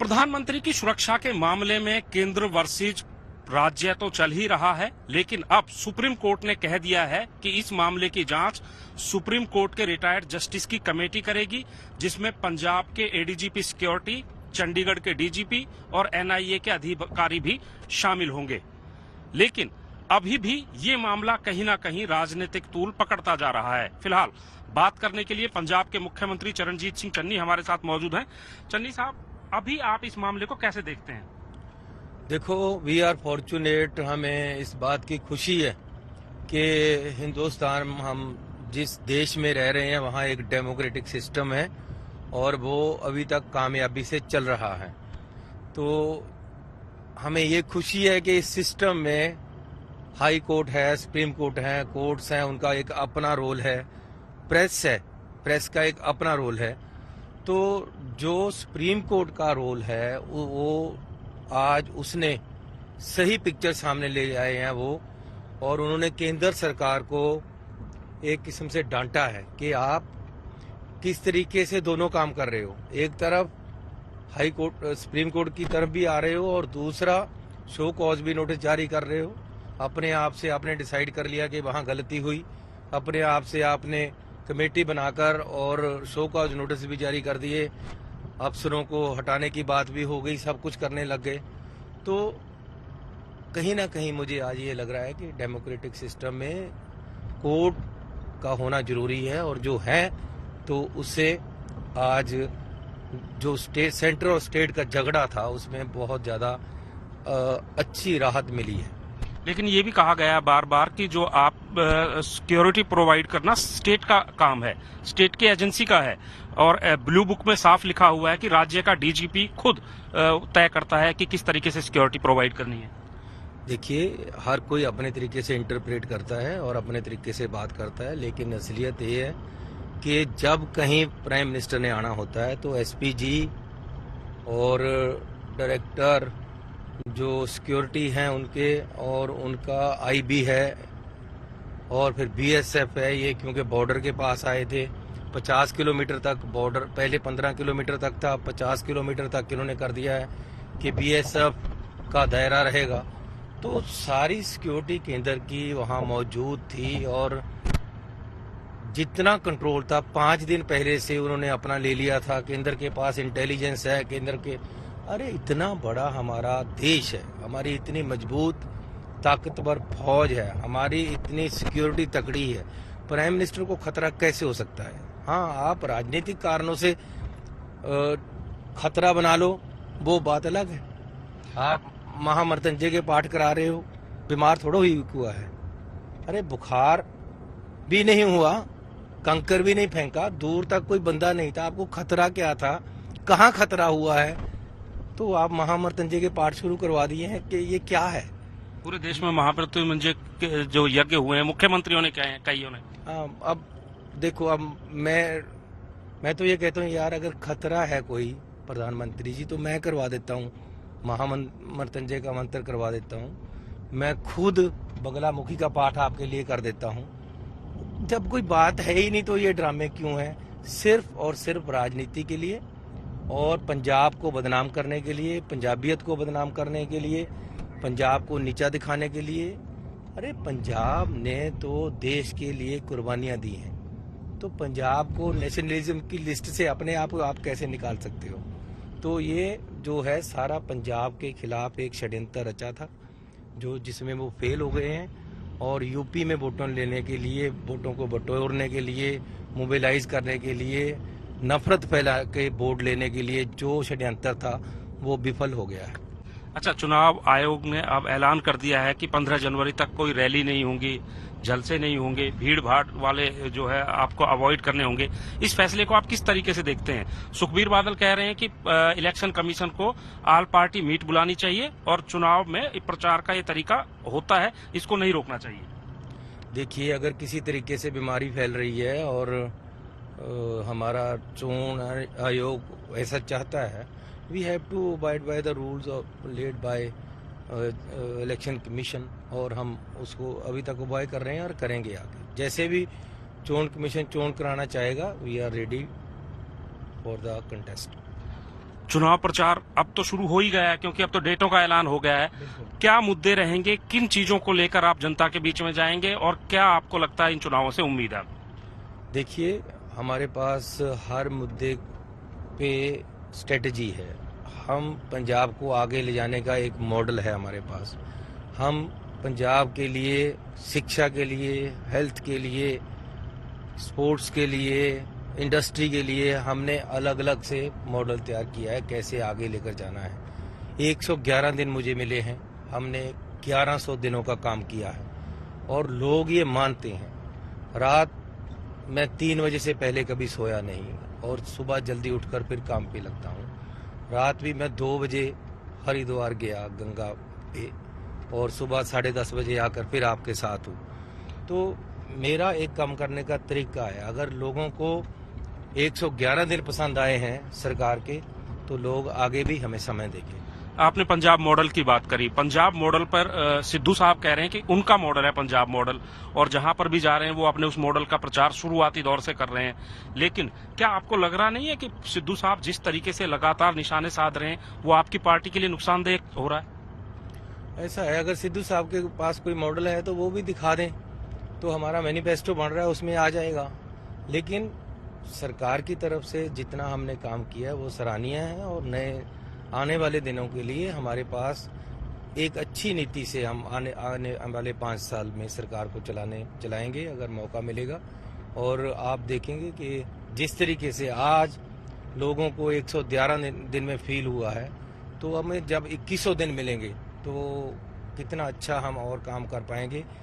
प्रधानमंत्री की सुरक्षा के मामले में केंद्र वर्सेज राज्य तो चल ही रहा है, लेकिन अब सुप्रीम कोर्ट ने कह दिया है कि इस मामले की जांच सुप्रीम कोर्ट के रिटायर्ड जस्टिस की कमेटी करेगी, जिसमें पंजाब के एडीजीपी सिक्योरिटी, चंडीगढ़ के डीजीपी और एनआईए के अधिकारी भी शामिल होंगे। लेकिन अभी भी ये मामला कहीं ना कहीं राजनीतिक तूल पकड़ता जा रहा है। फिलहाल बात करने के लिए पंजाब के मुख्यमंत्री चरणजीत सिंह चन्नी हमारे साथ मौजूद हैं। चन्नी साहब, अभी आप इस मामले को कैसे देखते हैं? देखो, वी आर फॉर्चुनेट, हमें इस बात की खुशी है कि हिंदुस्तान, हम जिस देश में रह रहे हैं वहाँ एक डेमोक्रेटिक सिस्टम है और वो अभी तक कामयाबी से चल रहा है। तो हमें ये खुशी है कि इस सिस्टम में हाई कोर्ट है, सुप्रीम कोर्ट है, कोर्ट्स हैं, उनका एक अपना रोल है, प्रेस है, प्रेस का एक अपना रोल है। तो जो सुप्रीम कोर्ट का रोल है वो आज उसने सही पिक्चर सामने ले आए हैं वो, और उन्होंने केंद्र सरकार को एक किस्म से डांटा है कि आप किस तरीके से दोनों काम कर रहे हो। एक तरफ हाई कोर्ट, सुप्रीम कोर्ट की तरफ भी आ रहे हो और दूसरा शो कॉज भी नोटिस जारी कर रहे हो। अपने आप से आपने डिसाइड कर लिया कि वहाँ गलती हुई, अपने आप से आपने कमेटी बनाकर और शो कॉज नोटिस भी जारी कर दिए, अफसरों को हटाने की बात भी हो गई, सब कुछ करने लग गए। तो कहीं ना कहीं मुझे आज ये लग रहा है कि डेमोक्रेटिक सिस्टम में कोर्ट का होना जरूरी है, और जो है तो उससे आज जो स्टेट, सेंटर और स्टेट का झगड़ा था उसमें बहुत ज्यादा अच्छी राहत मिली है। लेकिन ये भी कहा गया बार बार कि जो आप सिक्योरिटी प्रोवाइड करना स्टेट का काम है, स्टेट की एजेंसी का है, और ब्लू बुक में साफ लिखा हुआ है कि राज्य का डीजीपी खुद तय करता है कि किस तरीके से सिक्योरिटी प्रोवाइड करनी है। देखिए, हर कोई अपने तरीके से इंटरप्रेट करता है और अपने तरीके से बात करता है, लेकिन असलियत ये है कि जब कहीं प्राइम मिनिस्टर ने आना होता है तो एसपीजी और डायरेक्टर जो सिक्योरिटी हैं उनके, और उनका आईबी है, और फिर बीएसएफ है, ये क्योंकि बॉर्डर के पास आए थे। 50 किलोमीटर तक बॉर्डर, पहले 15 किलोमीटर तक था, 50 किलोमीटर तक इन्होंने कर दिया है कि बीएसएफ का दायरा रहेगा। तो सारी सिक्योरिटी केंद्र की वहाँ मौजूद थी, और जितना कंट्रोल था 5 दिन पहले से उन्होंने अपना ले लिया था। केंद्र के पास इंटेलिजेंस है, केंद्र के, अरे इतना बड़ा हमारा देश है, हमारी इतनी मजबूत ताकतवर फौज है, हमारी इतनी सिक्योरिटी तकड़ी है, प्राइम मिनिस्टर को खतरा कैसे हो सकता है? हाँ, आप राजनीतिक कारणों से खतरा बना लो, वो बात अलग है। आप महामृत्युंजय के पाठ करा रहे हो, बीमार थोड़ा ही हुआ है। अरे बुखार भी नहीं हुआ, कंकर भी नहीं फेंका, दूर तक कोई बंदा नहीं था, आपको खतरा क्या था, कहाँ खतरा हुआ है? तो आप महामृत्युंजय के पाठ शुरू करवा दिए हैं कि ये क्या है? पूरे देश में महामृत्युंजय के जो यज्ञ हुए हैं मुख्यमंत्रियों ने कहे, कईयों ने। अब देखो, अब मैं तो ये कहता हूँ यार, अगर खतरा है कोई प्रधानमंत्री जी तो मैं करवा देता हूँ, महामृत्युंजय का मंत्र करवा देता हूँ, मैं खुद बगलामुखी का पाठ आपके लिए कर देता हूँ। जब कोई बात है ही नहीं तो ये ड्रामे क्यों है? सिर्फ और सिर्फ राजनीति के लिए और पंजाब को बदनाम करने के लिए, पंजाबियत को बदनाम करने के लिए, पंजाब को नीचा दिखाने के लिए। अरे पंजाब ने तो देश के लिए कुर्बानियां दी हैं, तो पंजाब को नेशनलिज्म की लिस्ट से अपने आप को आप कैसे निकाल सकते हो? तो ये जो है सारा पंजाब के खिलाफ एक षड्यंत्र रचा था, जो जिसमें वो फेल हो गए हैं, और यूपी में वोटों लेने के लिए, वोटों को बटोरने के लिए, मोबिलाइज करने के लिए, नफरत फैला के वोट लेने के लिए जो षड्यंत्र था वो विफल हो गया है। अच्छा, चुनाव आयोग ने अब ऐलान कर दिया है कि 15 जनवरी तक कोई रैली नहीं होंगी, जलसे नहीं होंगे, भीड़ भाड़ वाले जो है आपको अवॉइड करने होंगे। इस फैसले को आप किस तरीके से देखते हैं? सुखबीर बादल कह रहे हैं कि इलेक्शन कमीशन को ऑल पार्टी मीट बुलानी चाहिए और चुनाव में प्रचार का ये तरीका होता है, इसको नहीं रोकना चाहिए। देखिए, अगर किसी तरीके से बीमारी फैल रही है और हमारा चुनाव आयोग ऐसा चाहता है, we have to abide by the rules led by election commission, और हम उसको अभी तक अवॉइड कर रहे हैं और करेंगे आगे। जैसे भी चोन कमीशन चोन कराना चाहेगा, we are ready for the contest. चुनाव प्रचार अब तो शुरू हो ही गया है, क्योंकि अब तो डेटों का ऐलान हो गया है। क्या मुद्दे रहेंगे, किन चीजों को लेकर आप जनता के बीच में जाएंगे, और क्या आपको लगता है इन चुनावों से उम्मीद है? देखिए, हमारे पास हर मुद्दे पे स्ट्रेटजी है। हम पंजाब को आगे ले जाने का एक मॉडल है हमारे पास। हम पंजाब के लिए, शिक्षा के लिए, हेल्थ के लिए, स्पोर्ट्स के लिए, इंडस्ट्री के लिए हमने अलग अलग से मॉडल तैयार किया है, कैसे आगे लेकर जाना है। 111 दिन मुझे मिले हैं, हमने 1100 दिनों का काम किया है और लोग ये मानते हैं। रात मैं 3 बजे से पहले कभी सोया नहीं और सुबह जल्दी उठकर फिर काम पे लगता हूँ। रात भी मैं 2 बजे हरिद्वार गया गंगा पे और सुबह 10:30 बजे आकर फिर आपके साथ हूँ। तो मेरा एक काम करने का तरीका है। अगर लोगों को 111 दिन पसंद आए हैं सरकार के, तो लोग आगे भी हमें समय देंगे। आपने पंजाब मॉडल की बात करी। पंजाब मॉडल पर सिद्धू साहब कह रहे हैं कि उनका मॉडल है पंजाब मॉडल, और जहां पर भी जा रहे हैं वो अपने उस मॉडल का प्रचार शुरुआती दौर से कर रहे हैं। लेकिन क्या आपको लग रहा नहीं है कि सिद्धू साहब जिस तरीके से लगातार निशाने साध रहे हैं वो आपकी पार्टी के लिए नुकसानदेह हो रहा है? ऐसा है, अगर सिद्धू साहब के पास कोई मॉडल है तो वो भी दिखा दें, तो हमारा मैनिफेस्टो बन रहा है उसमें आ जाएगा। लेकिन सरकार की तरफ से जितना हमने काम किया है वो सराहनीय है, और नए आने वाले दिनों के लिए हमारे पास एक अच्छी नीति से हम आने वाले 5 साल में सरकार को चलाएंगे अगर मौका मिलेगा। और आप देखेंगे कि जिस तरीके से आज लोगों को 111 दिन में फील हुआ है, तो हमें जब 2100 दिन मिलेंगे तो कितना अच्छा हम और काम कर पाएंगे।